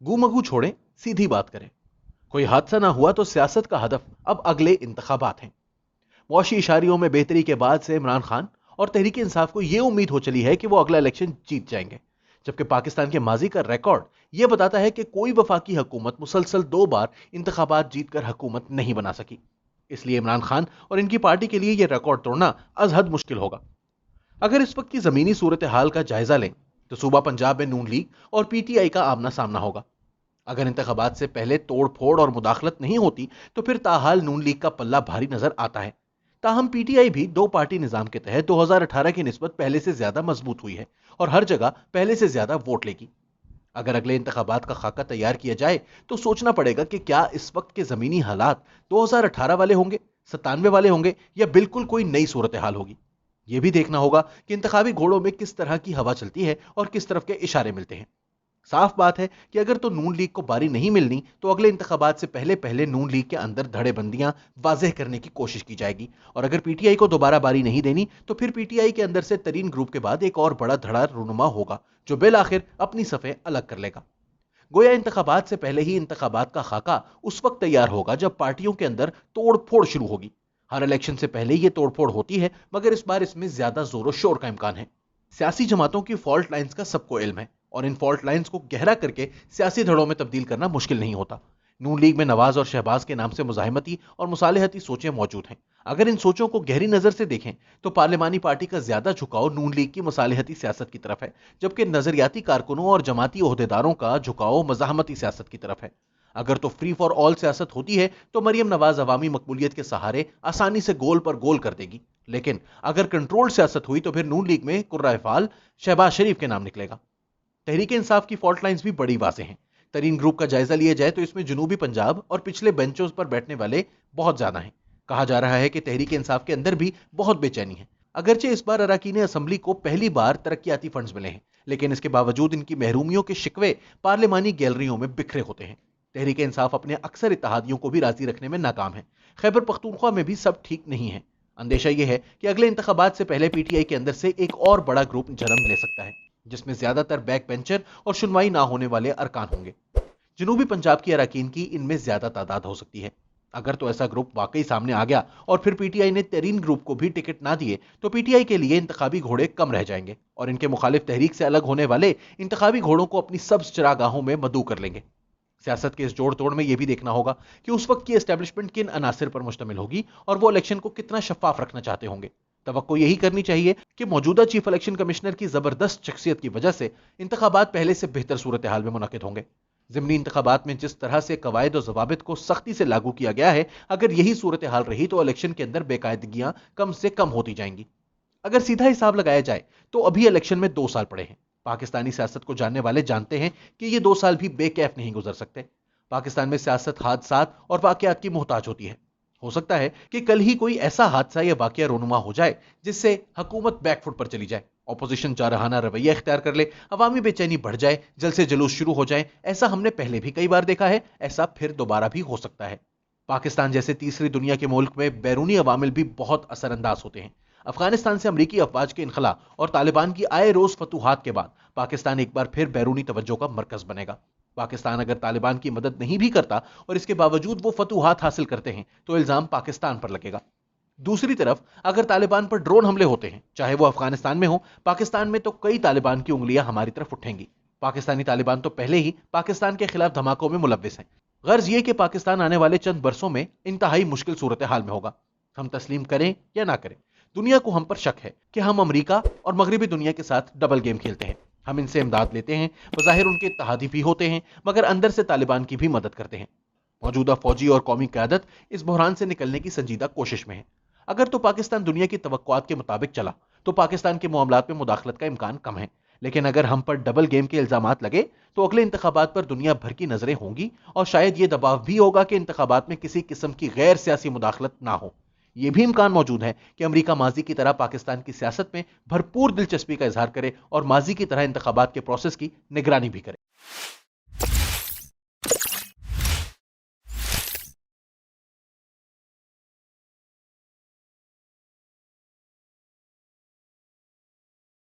गूमगू छोड़ें, सीधी बात करें। कोई हादसा ना हुआ तो सियासत का हदफ अब अगले इंतखाबात हैं। मौशी इशारियों में बेहतरी के बाद से इमरान खान और तहरीक इंसाफ को यह उम्मीद हो चली है कि वो अगला इलेक्शन जीत जाएंगे, जबकि पाकिस्तान के माजी का रिकॉर्ड यह बताता है कि कोई वफाकी हुकूमत मुसलसल 2 बार इंतखाबात जीतकर हुकूमत नहीं बना सकी। इसलिए इमरान खान और इनकी पार्टी के लिए यह रिकॉर्ड तोड़ना अजहद मुश्किल होगा। अगर इस वक्त की जमीनी सूरत हाल का जायजा लें तो सूबा पंजाब में नून लीग और पीटीआई का आमना सामना होगा। अगर इंतखाबात से पहले तोड़ फोड़ और मुदाखलत नहीं होती तो फिर ताहाल नून लीग का पल्ला भारी नजर आता है। ताहम पीटीआई भी 2 पार्टी निजाम के तहत 2018 की निस्बत पहले से ज्यादा मजबूत हुई है और हर जगह पहले से ज्यादा वोट लेगी। अगर अगले इंतखाबात का खाका तैयार किया जाए तो सोचना पड़ेगा कि क्या इस वक्त के जमीनी हालात 2018 वाले होंगे, 97 वाले होंगे या बिल्कुल कोई नई सूरत हाल होगी। यह भी देखना होगा कि इंतखाबी घोड़ों में किस तरह की हवा चलती है और किस तरफ के इशारे मिलते हैं। साफ बात है कि अगर तो नून लीग को बारी नहीं मिलनी तो अगले इंतखाबात से पहले पहले नून लीग के अंदर धड़ेबंदियां वाज़ेह करने की कोशिश की जाएगी, और अगर पीटीआई को दोबारा बारी नहीं देनी तो फिर पीटीआई के अंदर से तरीन ग्रुप के बाद एक और बड़ा धड़ा रूनुमा होगा जो बिल आखिर अपनी सफ़े अलग कर लेगा। गोया इंतखाबात से पहले ही इंतखाबात का खाका उस वक्त तैयार होगा जब पार्टियों के अंदर तोड़ फोड़ शुरू होगी। हर इलेक्शन से पहले ये तोड़ फोड़ होती है, मगर इस बार इसमें ज्यादा जोर शोर का इम्कान है। सियासी जमातों की फॉल्ट लाइंस का सबको इल्म है और इन फॉल्ट लाइंस को गहरा करके सियासी धड़ों में तब्दील करना मुश्किल नहीं होता। नून लीग में नवाज और शहबाज के नाम से मुजाहिमती और मुसालहती सोचें मौजूद हैं। अगर इन सोचों को गहरी नजर से देखें तो पार्लिमानी पार्टी का ज्यादा झुकाव नून लीग की मुसालहती सियासत की तरफ है, जबकि नजरियाती कारकुनों और जमाती ओहदेदारों का झुकाव मज़ाहमती सियासत की तरफ है। अगर तो फ्री फॉर ऑल सियासत होती है तो मरियम नवाज अवामी मकबूलियत के सहारे आसानी से गोल पर गोल कर देगी, लेकिन अगर कंट्रोल सियासत हुई तो फिर नून लीग में कुर्रा फाल शहबाज शरीफ के नाम निकलेगा। तहरीक इंसाफ की फॉल्ट लाइंस भी बड़ी वाज़ेह हैं। तरीन ग्रुप का जायजा लिया जाए तो इसमें जनूबी पंजाब और पिछले बेंचों पर बैठने वाले बहुत ज्यादा हैं। कहा जा रहा है कि तहरीक इंसाफ के अंदर भी बहुत बेचैनी है। अगरचे इस बार अरकान असम्बली को पहली बार तरक्याती फंड्स मिले हैं, लेकिन इसके बावजूद इनकी महरूमियों के शिकवे पार्लिमानी गैलरियों में बिखरे होते हैं। तहरीक इंसाफ अपने अक्सर इत्तेहादियों को भी राजी रखने में नाकाम है। खैबर पख्तूनख्वा में भी सब ठीक नहीं है। अंदेशा यह है कि अगले इंतखाबात से पहले पीटीआई के अंदर से एक और बड़ा ग्रुप जन्म ले सकता है, जिसमें ज्यादातर बैक बेंचर और सुनवाई ना होने वाले अरकान होंगे। जनूबी पंजाब की अरकान की इनमें ज्यादा तादाद हो सकती है। अगर तो ऐसा ग्रुप वाकई सामने आ गया और फिर पीटीआई ने तरीन ग्रुप को भी टिकट ना दिए तो पीटीआई के लिए इंतखाबी घोड़े कम रह जाएंगे और इनके मुखालिफ तहरीक से अलग होने वाले इंतखाबी घोड़ों को अपनी सब्ज चरागाहों में मदऊ कर लेंगे। सियासत के इस जोड़ तोड़ में यह भी देखना होगा कि उस वक्त की एस्टेब्लिशमेंट किन अनासिर पर मुश्तमिल होगी और वो इलेक्शन को कितना शफाफ रखना चाहते होंगे। तवक्को यही करनी चाहिए कि मौजूदा चीफ इलेक्शन कमिश्नर की जबरदस्त शख्सियत की वजह से इंतखाबात पहले से बेहतर सूरत हाल में मुनक्किद होंगे। ज़िमनी इंतखाबात में जिस तरह से कवायद और जवाबित को सख्ती से लागू किया गया है, अगर यही सूरत हाल रही तो इलेक्शन के अंदर बेकायदगियां कम से कम होती जाएंगी। अगर सीधा हिसाब लगाया जाए तो अभी इलेक्शन में 2 साल पड़े हैं। पाकिस्तानी सियासत को जानने वाले जानते हैं कि ये 2 साल भी बेकैफ नहीं गुजर सकते। पाकिस्तान में सियासत हादसात और वाकयात की मोहताज होती है। हो सकता है कि कल ही कोई ऐसा हादसा या वाकया रोनुमा हो जाए जिससे हुकूमत बैकफुट पर चली जाए, ऑपोजिशन जारहाना रवैया इख्तियार कर ले, अवामी बेचैनी बढ़ जाए, जल से जुलूस शुरू हो जाए। ऐसा हमने पहले भी कई बार देखा है, ऐसा फिर दोबारा भी हो सकता है। पाकिस्तान जैसे तीसरी दुनिया के मुल्क में बैरूनी अवामिल भी बहुत असरअंदाज होते हैं। अफगानिस्तान से अमरीकी अफवाज के इनखला और तालिबान की आए रोज फतूहात के बाद पाकिस्तान एक बार फिर बैरूनी तवज्जो का मरकज बनेगा। पाकिस्तान अगर तालिबान की मदद नहीं भी करता और इसके बावजूद वो फतूहात हासिल करते हैं तो इल्जाम पाकिस्तान पर लगेगा। दूसरी तरफ अगर तालिबान पर ड्रोन हमले होते हैं, चाहे वो अफगानिस्तान में हो, पाकिस्तान में तो कई तालिबान की उंगलियां हमारी तरफ उठेंगी। पाकिस्तानी तालिबान तो पहले ही पाकिस्तान के खिलाफ धमाकों में मुलव्विस हैं। गर्ज ये कि पाकिस्तान आने वाले चंद बरसों में इंतहाई मुश्किल सूरत हाल में होगा। हम तस्लीम करें या ना करें, दुनिया को हम पर शक है कि हम अमेरिका और मगरबी दुनिया के साथ डबल गेम खेलते हैं। हम इनसे इमदाद लेते हैं, बज़ाहिर उनके इत्तेहादी भी होते हैं, मगर अंदर से तालिबान की भी मदद करते हैं। मौजूदा फौजी और कौमी क़यादत इस बहरान से निकलने की संजीदा कोशिश में है। अगर तो पाकिस्तान दुनिया की तवक्कुआत के मुताबिक चला तो पाकिस्तान के मामलात में मुदाखलत का इम्कान कम है, लेकिन अगर हम पर डबल गेम के इल्जामात लगे तो अगले इंतखाबात पर दुनिया भर की नजरें होंगी और शायद ये दबाव भी होगा कि इंतखाबात में किसी किस्म की गैर सियासी मुदाखलत ना हो। यह भी इम्कान मौजूद है कि अमेरिका माजी की तरह पाकिस्तान की सियासत में भरपूर दिलचस्पी का इजहार करे और माजी की तरह इंतखाबात के प्रोसेस की निगरानी भी करे।